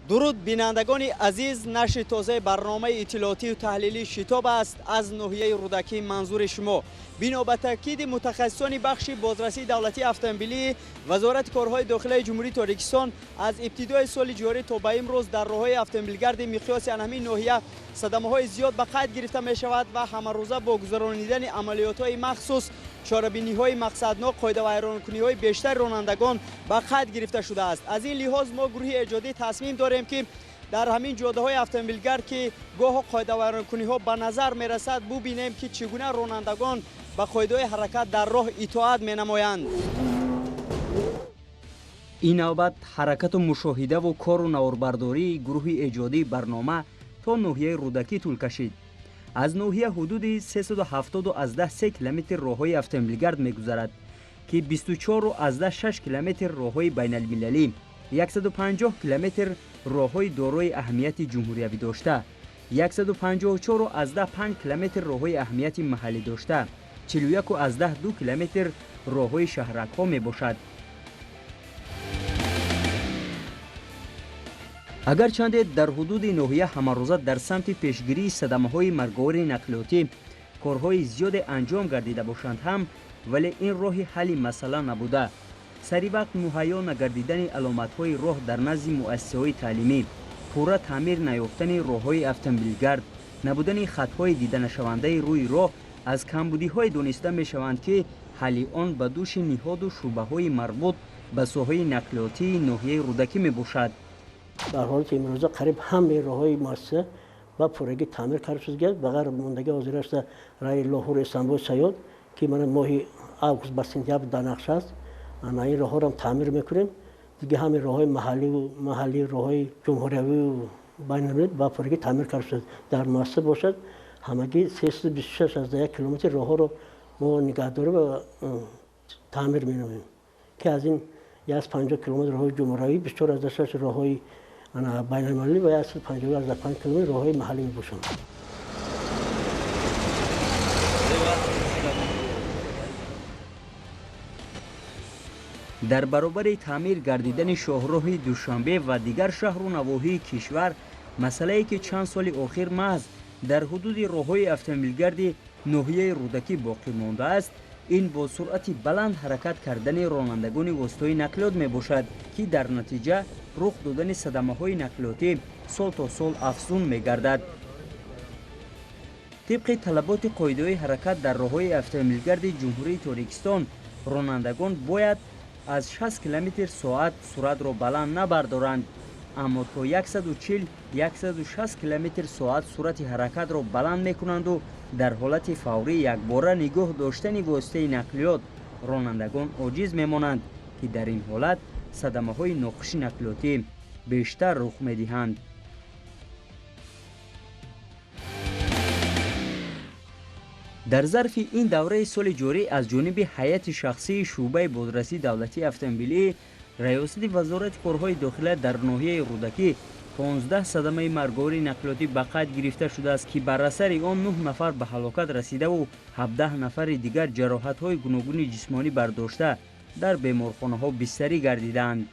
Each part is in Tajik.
درود بینندگان عزیز، نشر تازه برنامه اطلاعاتی و تحلیلی شتاب است از ناحیه رودکی منظور شما. بنا به تاکید متخصصان بخش بازرسی دولتی اتومبیلی وزارت کارهای داخلی جمهوری تاجیکستان از ابتدای سال جاری تا به امروز در راههای اتومبیلگرد مقیاس همین ناحیه صدمه‌های زیاد به قید گرفته می شود و همه روزه با گذرانیدن عملیات‌های مخصوص چاره‌بینی‌های مقصدناک قاعده و حیران‌کنی‌های بیشتر رانندگان به قید گرفته شده است. از این لحاظ ما گروه ایجادی تصمیم داریم که در همین جاده‌های اتومبیلگرد که گاه قاعده و حیران‌کنی‌ها به نظر می‌رسد ببینیم که چگونه رانندگان به قاعده حرکت در راه اطاعت می‌نمایند. این نوبت حرکت و مشاهده و کار و نوربرداری گروه ایجادی برنامه تا ناحیه رودکی طول کشید. از ناحیه حدود 373 کیلومتر راههای اتومبیلگرد می‌گذرد که 24.6 کیلومتر راههای بین‌المللی، 150 کیلومتر راههای دارای اهمیت جمهوریوی داشته، 154.5 کیلومتر راههای اهمیت محلی داشته، 41.2 کیلومتر راههای شهرک‌ها میباشد. اگرچند در حدود ناحیه همه‌روزه در سمت پیشگیری صدمه‌های مرگاور نقلیاتی کارهای زیاد انجام گردیده باشند هم، ولی این راه حل مسئله نبوده. سری وقت مهیا نگردیدن علامت‌های راه در نزد مؤسسه‌های تعلیمی، پورا تعمیر نیافتن راه‌های اتومبیلگرد، نبودن خط‌های دیده نشونده روی راه از کمبودی‌های دانسته می‌شوند که حل آن به دوش نهاد و شعبه‌های مربوط به ساحه نقلیاتی ناحیه رودکی میباشد. در حالت امروزه قریب همه راه‌های مؤسسه با پورگی تعمیر کرده شده است. بغیر موندگی حاضر است راه لاهور استانبول سیاد که من ماه آگوست به سپتامبر در نقش است. این راه‌ها را تعمیر می‌کنیم. دیگه همه راه‌های محلی راه‌های جمهوریوی و بین‌المللی با پورگی تعمیر کرده شده در مؤسسه باشد. همگی 326 از 1 کیلومتر راه‌ها را ما نگهداری و تعمیر می‌نماییم که از این 50 کیلومتر راه‌های جمهوریوی، 24 از 6 راه‌های بین‌المللی و 150 از 5 کیلومتر راه‌های محلی میباشند. در برابر تعمیر گردیدن شاهراه دوشنبه و دیگر شهر و نواحی کشور، مسئله‌ای که چند سال اخیر محض در حدود راه‌های اتومبیلگرد ناحیه رودکی باقی مانده است، این با سرعت بلند حرکت کردن رانندگان وسطای نقلیات میباشد که در نتیجه رخ دادن صدمه‌های نقلیاتی سال تا سال افزون میگردد. طبق طلبات قاعده حرکت در راه‌های اتومبیلگرد جمهوری تاجیکستان، رانندگان باید از 60 کیلومتر ساعت سرعت را بلند نبردارند، اما تا 140-160 کیلومتر ساعت سرعت حرکت را بلند میکنند و در حالت فوری یکباره نگاه داشتن واسطه نقلیات رانندگان عاجز میمانند که در این حالت صدمه‌های ناخوش نقلیاتی بیشتر رخ میدهند. در ظرف این دوره سال جاری از جانب هیئت شخصی شعبه بازرسی دولتی اتومبیلی، ریاست وزارت کارهای داخلی در ناحیه رودکی 15 صدمه مرگاور نقلیاتی به قید گرفته شده است که بر اثر آن 9 نفر به هلاکت رسیده و 17 نفر دیگر جراحت‌های گوناگون جسمانی برداشته در بیمارخانه‌ها بستری گردیدند.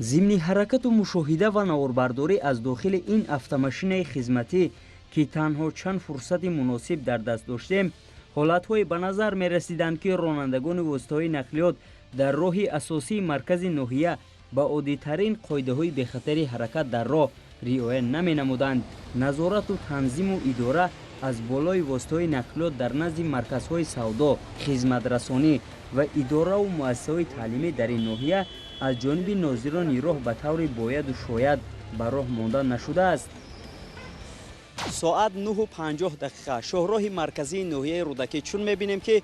ضمن حرکت و مشاهده و نوربرداری از داخل این اتوماشین خدمتی که تنها چند فرصت مناسب در دست داشتیم، حالت‌های به نظر می رسیدند که رانندگان وسطای نقلیات در راه اساسی مرکز ناحیه با عادی‌ترین قاعده‌های بخطر حرکت در راه رعایت نمی‌نمودند. نظارت و تنظیم و اداره از بالای وسطای نقلیات در نزد مرکزهای سودا، خدمت رسانی و اداره و مؤسسه‌های تعلیمی در این ناحیه از جانب ناظران راه به طور باید و شاید بر راه مانده نشده است. ساعت 9:50 شاهراه مرکزی ناحیه رودکی چون می‌بینیم که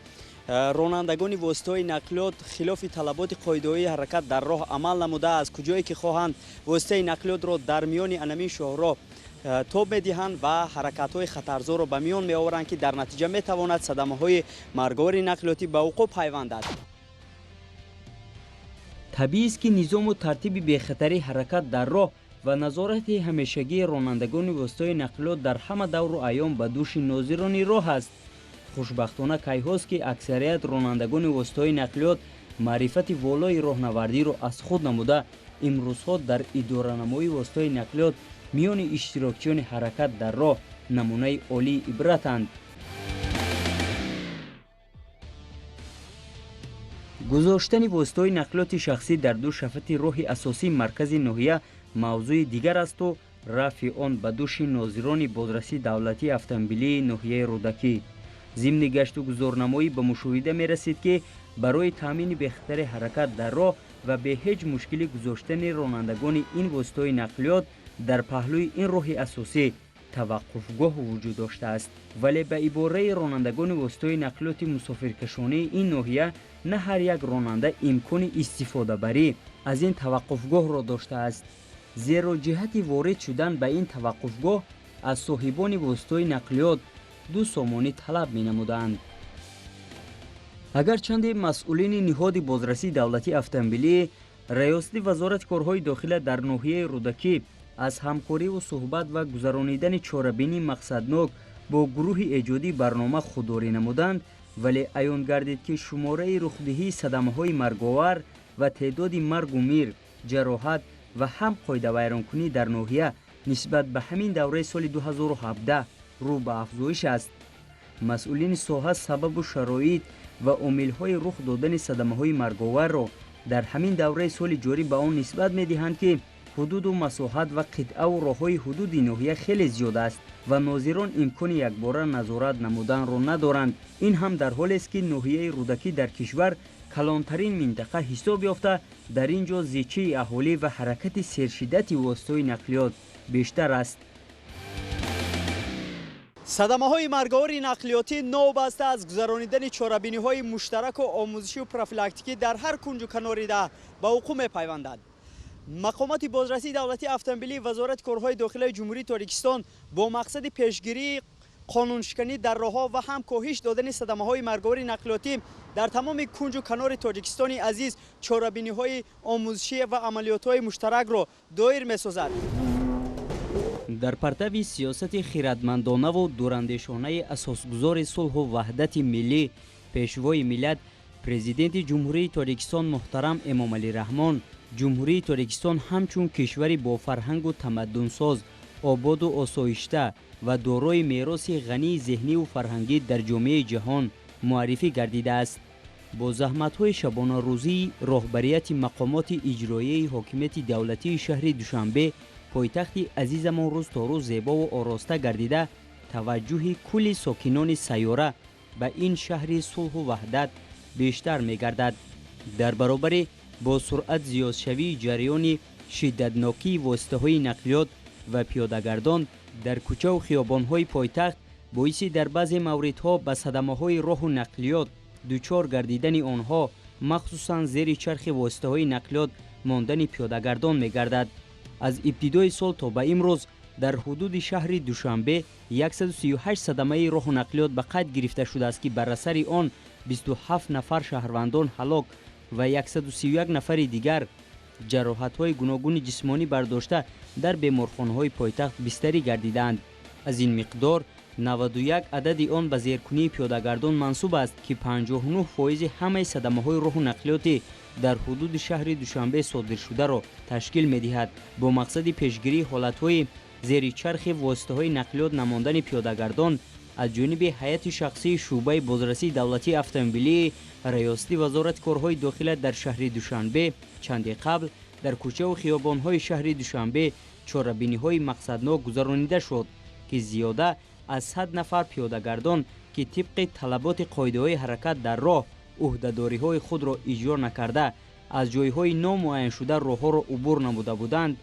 رانندگان واسطه‌های نقلیات خلاف طلبات قاعده‌های حرکت در راه عمل نموده از کجایی که خواهند واسطه نقلیات را در میان انمی شاهراه توب می‌دهند و حرکت‌های خطرزا را به میان می‌آورند که در نتیجه می‌تواند صدمه‌های مرگاور نقلیاتی به وقوع پیوندد. طبیعی است که نظام و ترتیب بی‌خطری حرکت در راه و نظارت همیشگی رانندگان وسطای نقلیات در همه دور و ایام به دوش ناظران راه است. خوشبختانه کیهاست که اکثریت رانندگان وسطای نقلیات маърифати волои роҳнавардиро аз худ намуда имрӯзҳо дар идоранамоии воситаҳои нақлиёт миёни иштирокчиёни ҳаракат дар роҳ намунаи олии ибратанд. гузоштани воситаҳои нақлиёти шахсӣ дар ду шафати роҳи асосии маркази ноҳия мавзӯи дигар асту рафъи он ба дӯши нозирони бозрасии давлатии автомобилии ноҳияи рӯдакӣ. зимни гашту гузорнамоӣ ба мушоҳида мерасид, ки барои таъмини бехатари ҳаракат дар роҳ ва бе ҳеҷ мушкилӣ гузоштани ронандагони ин воситаҳои нақлиёт дар паҳлӯи ин роҳи асосӣ таваққуфгоҳ вуҷуд доштааст. вале ба ибораи ронандагони воситаҳои нақлиёти мусофиркашонии ин ноҳия на ҳар як ронанда имкони истифодабарӣ аз ин таваққуфгоҳро доштааст, зеро ҷиҳати ворид шудан ба ин таваққуфгоҳ аз соҳибони воситаҳои нақлиёт ду сомонӣ талаб менамуданд. агарчанде масъулини ниҳоди бозрасии давлатии автомобилӣ раёсати вазорати корҳои дохила дар ноҳияи рӯдакӣ аз ҳамкориву суҳбат ва гузаронидани чорабинии мақсаднок бо гурӯҳи эҷодии барнома худдорӣ намуданд, вале аён гардид, ки шумораи рухдиҳии садамаҳои марговар ва теъдоди маргу мир, ҷароҳат ва ҳам қоидавайронкунӣ дар ноҳия нисбат ба ҳамин давраи соли 2017 рӯ ба афзоиш аст. масъулини соҳа сабабу шароит ва омилҳои рух додани садамаҳои марговарро дар ҳамин давраи соли ҷорӣ ба он нисбат медиҳанд, ки ҳудуду масоҳат ва қитъаву роҳҳои ҳудуди ноҳия хеле зиёд аст ва нозирон имкони якбора назорат намуданро надоранд. ин ҳам дар ҳолест, ки ноҳияи рӯдакӣ дар кишвар калонтарин минтақа ҳисоб ёфта, дар ин ҷо зичии аҳолӣ ва ҳаракати сершиддати воситаҳои нақлиёт бештар аст. садамаҳои марговари нақлиётӣ новобаста аз гузаронидани чорабиниҳои муштараку омӯзишиву профилактикӣ дар ҳар кунҷу канори раҳ ба вуқӯъ мепайвандад. мақомоти бозрасии давлатии автомобилӣ вазорати корҳои дохилаи ҷумҳурии Тоҷикистон бо мақсади пешгирии қонуншиканӣ дар роҳҳо ва ҳам коҳиш додани садамаҳои марговари нақлиётӣ дар тамоми кунҷу канори Тоҷикистони азиз чорабиниҳои омӯзишӣ ва амалиётҳои муштаракро доир месозад. дар партави сиёсати хиратмандонаву дурандешонаи асосгузори сулҳу ваҳдати миллӣ пешвои миллат президенти ҷумҳурии Тоҷикистон муҳтарам Эмомалӣ Раҳмон ҷумҳурии Тоҷикистон ҳамчун кишвари бо фарҳангу тамаддунсоз, ободу осоишта ва дорои мероси ғании зеҳниву фарҳангӣ дар ҷомеаи ҷаҳон муаррифӣ гардидааст. бо заҳматҳои шабонарӯзии роҳбарияти мақомоти иҷроияи ҳокимияти давлатии шаҳри Душанбе пойтахти азизамон рӯз то рӯз зебову ороста гардида, таваҷҷӯҳи кулли сокинони сайёра ба ин шаҳри сулҳу ваҳдат бештар мегардад. дар баробари бо суръат зиёдшавии ҷараёни шиддатнокии воситаҳои нақлиёт ва пиёдагардон дар кӯчаву хиёбонҳои пойтахт боиси дар баъзе мавридҳо ба садамаҳои роҳу нақлиёт дучор гардидани онҳо, махсусан зери чархи воситаҳои нақлиёт мондани пиёдагардон мегардад. аз ибтидои сол то ба имрӯз дар ҳудуди шаҳри Душанбе 138 садамаи роҳу нақлиёт ба қайд гирифта шудааст, ки бар асари он 27 нафар шаҳрвандон ҳалок ва 131 нафари дигар ҷароҳатҳои гуногуни ҷисмонӣ бардошта дар беморхонаҳои пойтахт бистарӣ гардиданд. аз ин миқдор 91 адади он ба зеркунии пиёдагардон мансуб аст, ки 59% ҳамаи садамаҳои роҳу нақлиёти дар ҳудуди шаҳри Душанбе содиршударо ташкил медиҳад. бо мақсади пешгирии ҳолатҳои зери чархи воситаҳои нақлиёт намондани пиёдагардон аз ҷониби ҳайати шахсии шуъбаи бозрасии давлатии автомобилии раёсати вазорати корҳои дохила дар шаҳри Душанбе чанде қабл дар кӯчаву хиёбонҳои шаҳри Душанбе чорабиниҳои мақсаднок гузаронида шуд, ки зиёда аз 100 нафар пиёдагардон, ки тибқи талаботи қоидаҳои ҳаракат дар роҳ уҳдадориҳои худро иҷро накарда аз ҷойҳои номуайяншуда роҳҳоро убур намуда буданд,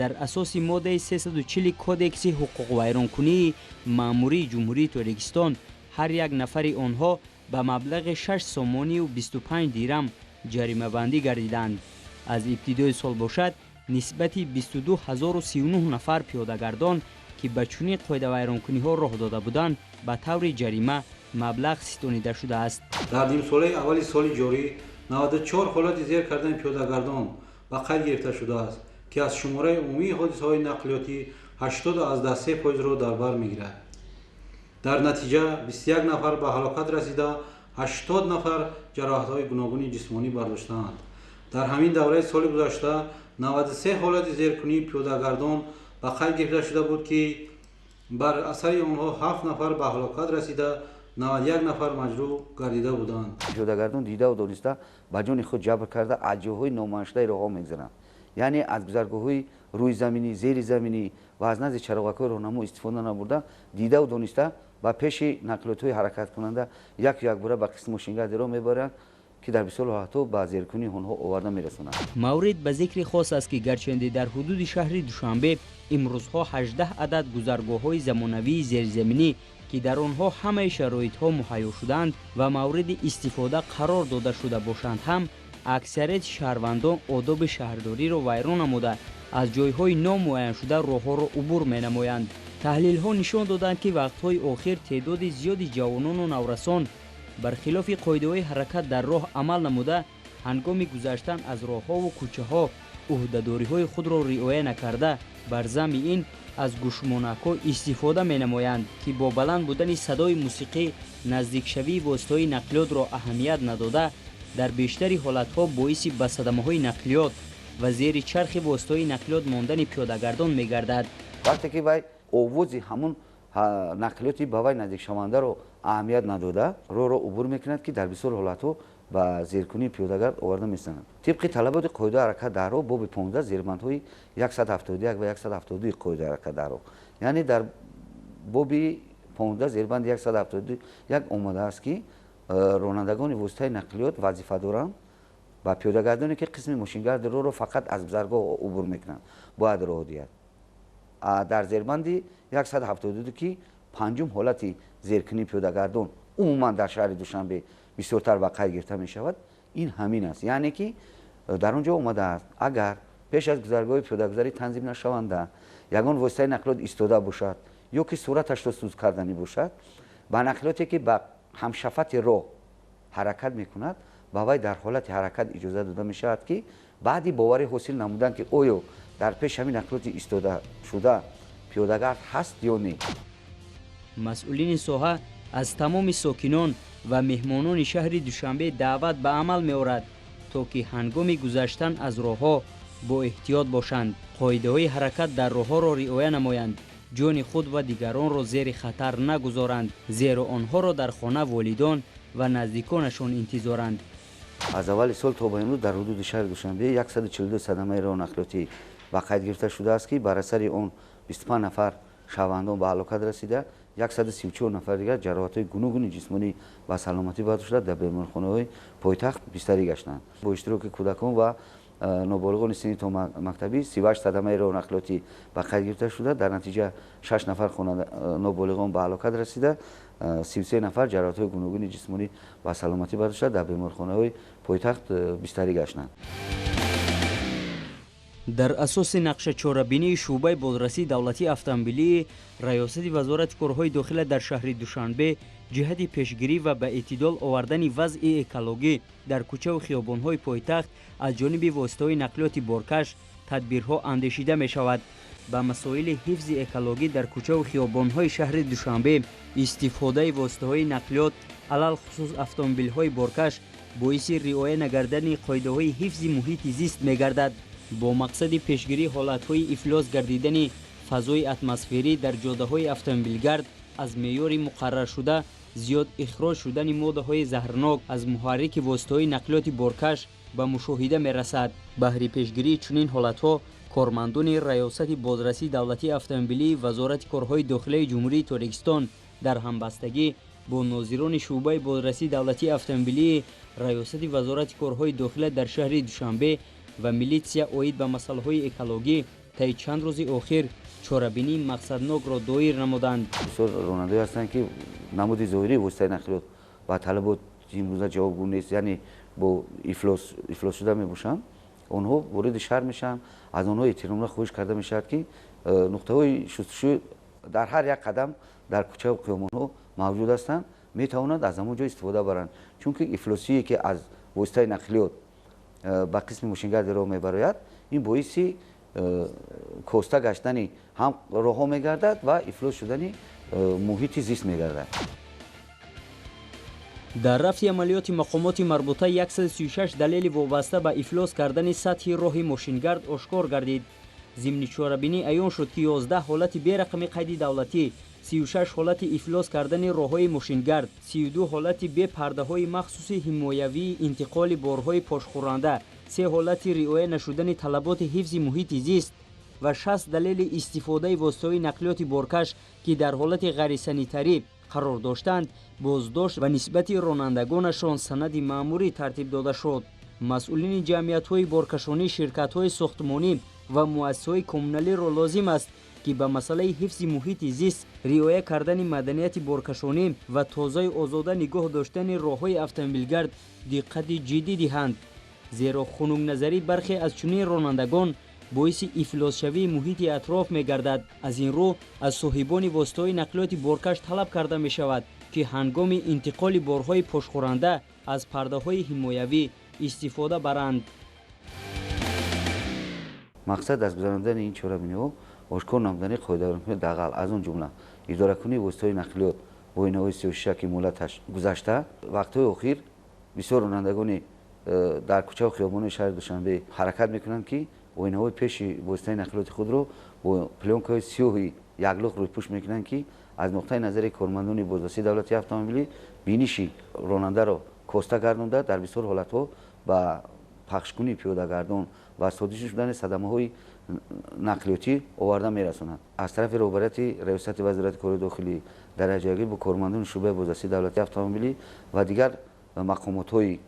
дар асоси моддаи 340 кодекси ҳуқуқвайронкунии маъмурии ҷумҳурии Тоҷикистон ҳар як нафари онҳо ба маблағи 6 сомонию 25 дирам ҷаримабандӣ гардиданд. аз ибтидои сол бошад нисбати 22039 нафар пиёдагардон, ки ба чунин қоидавайронкуниҳо роҳ дода буданд, ба таври ҷарима маблағ ситонида шудааст. дар нимсолаи аввали соли ҷорӣ 94 ҳолати зер кардани пиёдагардон ба қайд гирифта шудааст, ки аз шумораи умумии ҳодисаҳои нақлиётӣ 83% дар бар мегирад. дар натиҷа 21 нафар ба ҳалокат расида, 80 نفر جراحت‌های گوناگون جسمانی برداشتند. در همین دوره سال گذشته 93 حالت زیرکنی پیاده‌گردان به قید گرفته شده بود که بر اثر آنها 7 نفر به هلاکت رسیده، 91 نفر مجروح گردیده بودند. پیاده‌گردان دیده و دانسته به جان خود جبر کرده از جاهای نامنشده راه می‌گذرند. یعنی از گذرگاه‌های روی زمینی، زیر زمینی و از نزد چراغک‌های راهنما استفاده نبرده، دیده و دانسته با پیش نقلیات‌های حرکت کننده یک باره به قسم ماشین‌گرد راه می‌برند که در بسیار حالت‌ها به زیرکنی آنها آورده می‌رسانند. مورد به ذکر خاص است که گرچند در حدود شهر دوشنبه امروزها 18 عدد گذرگاه‌های زمانوی زیرزمینی که در آنها همه شرایط‌ها مهیا شدند و مورد استفاده قرار داده شده باشند هم اکثریت شهروندان آداب شهرداری را ویران نموده از جایهای نامعین شده راه‌ها را عبور می‌نمایند. تحلیل‌ها نشان دادند که وقت‌های آخر تعداد زیادی جوانان و نورسان برخلاف قاعده‌های حرکت در راه عمل نموده هنگام گذشتن از راه‌ها و کوچه‌ها عهده‌داری‌های خود را رعایت نکرده بر ضمن این از گوشمانک‌ها استفاده می‌نمایند که با بلند بودن صدای موسیقی نزدیک شوی واسطه‌های نقلیات را اهمیت نداده در بیشتری حالت‌ها باعث به صدمه‌های نقلیات و زیر چرخ واسطه‌های نقلیات ماندن پیاده‌گردان می‌گردد. وقتی که وای آواز همون نقلیاتی به وای نزدیک شونده رو اهمیت نداده رو عبور میکند که در بسیار حالت‌ها با زیرکنی پیاده‌گرد آورده می‌شوند. طبق طلبات قاعده حرکت در راه باب 15 زیربندهای 171 و 172 قاعده حرکت در راه، یعنی در باب 15 زیربند 172 یک آمده است که رانندگان واسطه نقلیات وظیفه دارند و پیاده‌گردانی که قسم ماشین‌گرد رو فقط از گذرگاه عبور میکنند باید راه دهند. در زیربند 172 که پنجم حالت زیرکنی پیاده‌گردان عموما در شهر دوشنبه بسیارتر به قید گرفته می شود، این همین است. یعنی که در اونجا اومده است اگر پیش از گذرگاه پیاده‌گذاری تنظیم نشونده یگان واسطه نقلیات ایستاده باشد یا که صورتش را سوز کردنی باشد با نقلیاتی که به همشفت راه حرکت میکند با وی در حالت حرکت اجازه داده می شود که بعدی باوری حاصل نمودن که آیا در پیش همین نقلیات ایستاده شده پیاده‌گرد هست یا نه. مسئولین ساحه از تمام ساکنان و مهمانان شهر دوشنبه دعوت به عمل می‌آورد تا که هنگام گذشتن از راه‌ها با احتیاط باشند، قاعده‌های حرکت در راه‌ها را رعایت نمایند، جان خود و دیگران را زیر خطر نگذارند، زیرا آنها را در خانه والدان و نزدیکانشان انتظارند. از اول سال تا به امروز در حدود شهر دوشنبه 142 صدمه راه نقلیاتی به قید گرفته شده است که بر اثر آن 25 نفر شهروندان به هلاکت رسیده، 134 نفر دیگر جراحت‌های گوناگون جسمانی و سلامتی برداشته شده در بیمارخانه‌های پایتخت بستری گشتند. با اشتراک کودکان و نابالغان سنی تا مکتبی 38 صدمه راه نقلیاتی به قید گرفته شده، در نتیجه 6 نفر نابالغان به هلاکت رسیده، 33 نفر جراحت‌های گوناگون جسمانی و سلامتی برداشته در بیمارخانه‌های پایتخت بستری گشتند. در اساس نقشه چاره‌بینی شعبه بازرسی دولتی اتومبیلی ریاست وزارت کارهای داخله در شهر دوشنبه جهت پیشگیری و به اعتدال آوردن وضع اکولوژی در کوچه و خیابان‌های پایتخت از جانب واسطه‌های نقلیات بارکش تدبیرها اندیشیده می شود. با مسائل حفظ اکولوژی در کوچه و خیابان‌های شهر دوشنبه استفاده واسطه‌های نقلیات علل خصوص اتومبیل‌های بارکش باعث رعایت نکردن قاعده‌های حفظ محیط زیست می‌گردد. با مقصد پیشگیری حالت‌های افلاس گردیدن فضای اتمسفری در جاده‌های اتومبیلگرد از معیار مقرر شده زیاد اخراج شدن ماده‌های زهرناک از محرک واسطه‌های نقلیات بارکش به مشاهده می‌رسد. بهر پیشگیری چنین حالت‌ها کارمندان ریاست بازرسی دولتی اتومبیلی وزارت کارهای داخلی جمهوری تاجیکستان در همبستگی با ناظران شعبه بازرسی دولتی اتومبیلی ریاست وزارت کارهای داخلی در شهر دوشنبه و میلیسیا اوید به مسائل اکولوژی طی چند روز اخیر چاره‌بینی مقصدناک را دایر نمودند. بسیار رانندگان هستند که نمود ظاهری واسطه نقلیات و طلبات امروزه جوابگو نیست، یعنی با افلاس شده میباشند، آنها وارد شهر میشن، از آنها احترام را خواهش کرده میشد که نقطه‌های شستشوی در هر یک قدم در کوچه و خیابان‌ها موجود هستند، میتوانند از همونجا استفاده برند، چون که افلاسی که از واسطه نقلیات با قسم ماشین‌گرد راه میبراید این باعث کاسته گشتن هم راه‌ها میگردد و افلاس شدن محیط زیست میگردد. дар рафти амалиёти мақомоти марбута 136 далели вобаста ба ифлос кардани сатҳи роҳи мошингард ошкор гардид. зимни чорабинӣ аён шуд ки 11 ҳолати берақами қайди давлатӣ, 36 ҳолати ифлос кардани роҳҳои мошингард, 32 ҳолати бепардаҳои махсуси ҳимоявии интиқоли борҳои пошхӯранда, 3 ҳолати риоя нашудани талаботи ҳифзи муҳити зист ва 60 далели истифодаи воситаҳои нақлиёти боркаш ки дар ҳолати ғайрисанитарӣ қарор доштанд, боздошт ва нисбати ронандагонашон санади маъмурӣ тартиб дода шуд. масъулини ҷамъиятҳои боркашонӣ, ширкатҳои сохтмонӣ ва муассисаҳои коммуналиро лозим аст ки ба масъалаи ҳифзи муҳити зист, риоя кардани маданияти боркашонӣ ва тозаи озода нигоҳ доштани роҳҳои автомобилгард диққати ҷиддӣ диҳанд, зеро хунукназарӣ бархе аз чунин ронандагон боиси ифлосшавии муҳити атроф мегардад. аз ин рӯ аз соҳибони воситаҳои нақлиёти боркаш талаб карда мешавад ки ҳангоми интиқоли борҳои пошхӯранда аз пардаҳои ҳимоявӣ истифода баранд. мақсад аз гузарондани ин чорабиниҳо ошкор намудани қоидаронҳои дағал, аз он ҷумла идоракунии воситаҳои нақлиёт бо инаҳои 36 муллаташ гузашта, вақтҳои охир бисёр ронандагони дар кӯчаву хиёбонони шаҳри Душанбе ҳаракат мекунанд ки оинаҳои пеши воситаи нақлиёти худро бо плёнкаҳои сиёҳи яклух рӯйпӯш мекунанд ки аз нуқтаи назари кормандони бозрасии давлати автомобилӣ биниши ронандаро коста гардонда, дар бисёр ҳолатҳо ба пахшкунии пиёдагардон ва содиша шудани садамаҳои нақлиётӣ оварда мерасонанд. аз тарафи роҳбарияти раёсати вазорати кори дохилӣ дараҷаягӣ бо кормандони шӯъбаи бозрасии давлати автомобилӣ ва дигар мақомотҳои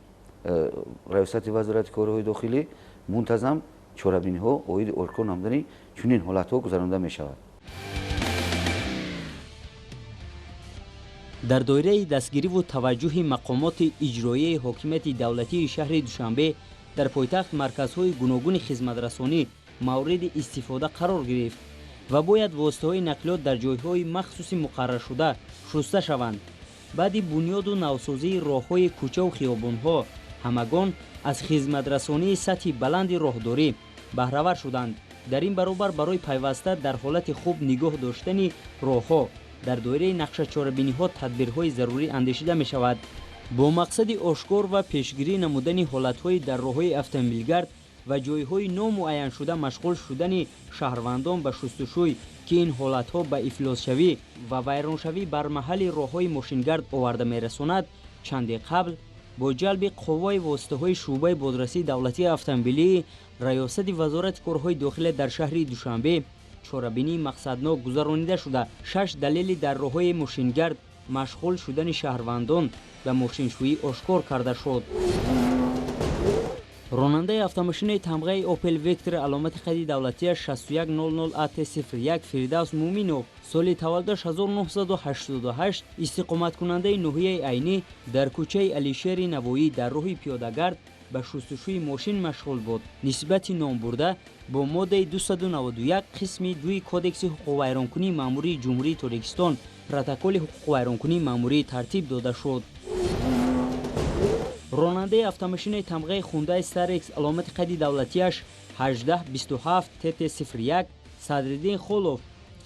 раёсати вазорати кориҳои дохилӣ мунтазам чорабиниҳо оиди ошкор намудани чунин ҳолатҳо гузаронда мешавад. дар доираи дастгириву таваҷҷӯҳи мақомоти иҷроияи ҳокимияти давлатии шаҳри Душанбе дар пойтахт марказҳои гуногуни хизматрасонӣ мавриди истифода қарор гирифт ва бояд воситаҳои нақлиёт дар ҷойҳои махсуси муқарраршуда шуста шаванд. баъди бунёду навсозии роҳҳои кӯчаву хиёбонҳо ҳамагон аз хизматрасонии сатҳи баланди роҳдорӣ баҳравар шуданд. дар ин баробар барои пайваста дар ҳолати хуб нигоҳ доштани роҳҳо дар доираи нақшачорабиниҳо тадбирҳои зарурӣ андешида мешавад бо мақсади ошкор ва пешгирӣ намудани ҳолатҳои дар роҳҳои автомобилгард ва ҷойҳои номуайяншуда машғул шудани шаҳрвандон ба шустушӯй ки ин ҳолатҳо ба ифлосшавӣ ва вайроншавӣ бар маҳалли роҳҳои мошингард оварда мерасонад, чанде қабл бо ҷалби қувваи воситаҳои шӯъбаи бозрасии давлатии автомобилии раёсати вазорати корҳои дохилия дар шаҳри Душанбе чорабинии мақсаднок гузаронида шуда 6 далели дар роҳҳои мошингард машғул шудани шаҳрвандон ба мошиншӯӣ ошкор карда шуд. ронандаи автомошинаи тамғаи Opel Vectra аломати қайди давлатияш 6100 AT01 Фирдавс Муминов соли таваллудаш 1988 истиқоматкунандаи ноҳияи Айнӣ дар кӯчаи Алишери Навоӣ дар роҳи пиёдагард ба шустушӯи мошин машғул буд. нисбати номбурда бо моддаи 291 қисми 2 кодекси ҳуқуқвайронкунии маъмурии ҷумҳурии Тоҷикистон протоколи ҳуқуқвайронкунии маъмурӣ тартиб дода шуд. ронандаи автомошинаи тамғаи Hyundai Starex аломати қайди давлатияш 1827 TT01 Садриддин Холов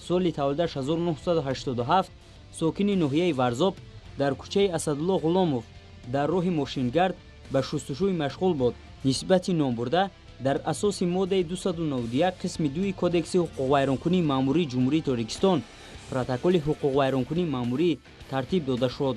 соли таваллудаш 1987 сокини ноҳияи Варзоб дар кӯчаи Асадулло Ғуломов дар роҳи мошингард ба шустушӯи машғул буд. нисбати номбурда дар асоси моддаи 291 қисми 2 кодекси ҳуқуқвайронкунии маъмурии ҷумҳурии Тоҷикистон протоколи ҳуқуқвайронкунии маъмурӣ тартиб дода шуд.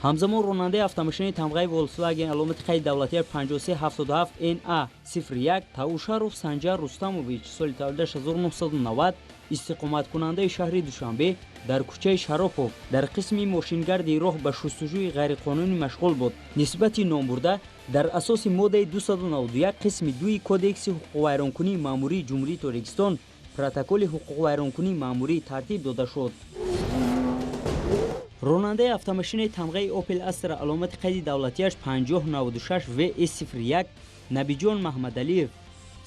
ҳамзамон ронандаи автомошинаи тамғаи Volkswagen аломати қайди давлатияш 5377 NA01 Таушаров Санҷар Рустамович соли таваллудаш 1990 истиқоматкунандаи шаҳри Душанбе дар кӯчаи Шаропов дар қисми мошингарди роҳ ба шустушӯи ғайриқонунӣ машғул буд. нисбати номбурда дар асоси моддаи 291 қисми 2 кодекси ҳуқуқвайронкунии маъмурии ҷумҳурии Тоҷикистон протоколи ҳуқуқвайронкунии маъмурӣ тартиб дода шуд. ронандаи автомошинаи тамғаи Opel Astra аломати қайди давлатияш 5096 VS01 Набиҷон Маҳмадалиев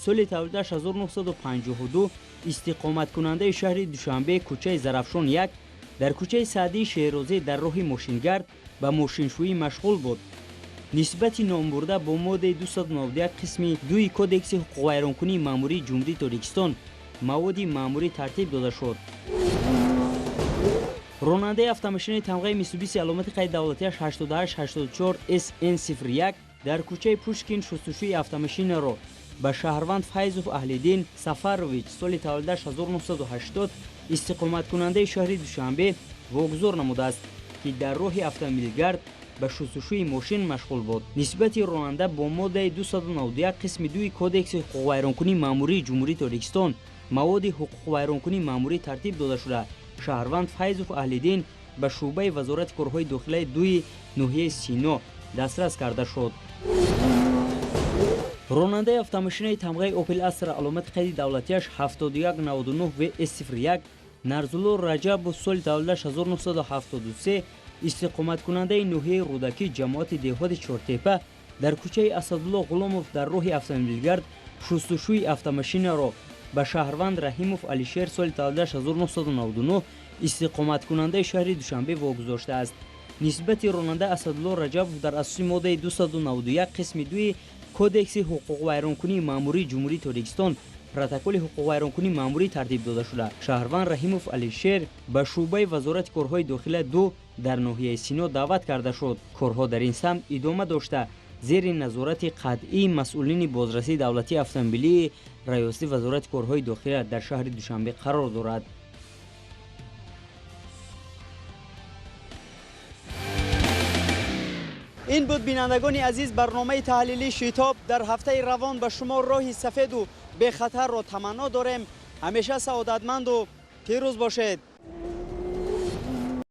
соли таваллудаш 1952 истиқоматкунандаи шаҳри Душанбе кӯчаи Зарафшон 1 дар кӯчаи Саъдии Шерозӣ дар роҳи мошингард ба мошиншӯӣ машғул буд. нисбати номбурда бо моддаи 291 қисми 2 кодекси ҳуқуқвайронкунии маъмурии ҷумҳурии Тоҷикистон маводи маъмурӣ тартиб дода шуд. ронандаи автомошини тамғаи Mitsubishi аломати қайди давлатияш 8884 SN01 дар кӯчаи Пушкин шустушӯи автомошинеро ба шаҳрванд Файзов Аҳлиддин Сафарович соли таваллудаш 1980 истиқоматкунандаи шаҳри Душанбе вогузор намудааст, ки дар роҳи автомобилгард ба шустушӯи мошин машғул буд. Нисбати ронанда бо моддаи 291 қисми 2 Кодекси ҳуқуқвайронкунии маъмурии Ҷумҳурии Тоҷикистон маводи ҳуқуқвайронкунии маъмурӣ тартиб дода шуда, шаҳрванд Файзов Аҳлиддин ба шуъбаи Вазорати корҳои дохилаи 2 ноҳияи Сино дастрас карда шуд. ронандаи автомошинаи тамғаи Opel Astra аломати қайди давлатияш 7199 VS01 Нарзулло Раҷабов соли таваллудаш 1973 истиқоматкунандаи ноҳияи Рӯдакӣ ҷамоати деҳоти Чортепа дар кӯчаи Асадулло Ғуломов дар роҳи автомобилгард шустушӯи автомошинаро ба шаҳрванд Раҳимов Алишер соли таваллудаш 1999 истиқоматкунандаи шаҳри Душанбе вогузоштааст. Нисбати ронанда Асадулло Раҷабов дар асоси моддаи 291 қисми 2 Кодекси ҳуқуқвайронкунии маъмурии Ҷумҳурии Тоҷикистон протоколи ҳуқуқвайронкунии маъмурӣ тартиб дода шуда, шаҳрванд Раҳимов Алишер ба шуъбаи Вазорати корҳои дохила 2 дар ноҳияи Сино даъват карда шуд. Корҳо дар ин самт идома дошта зери назорати қатъии масъулини бозрасии давлатии автомобилии раёсати Вазорати корҳои дохила дар шаҳри Душанбе қарор дорад. این بود بینندگان عزیز برنامه تحلیلی شتاب در هفته روان به شما راهی سفید و به خطر را تمنا داریم. همیشه سعادتمند و پیروز باشید.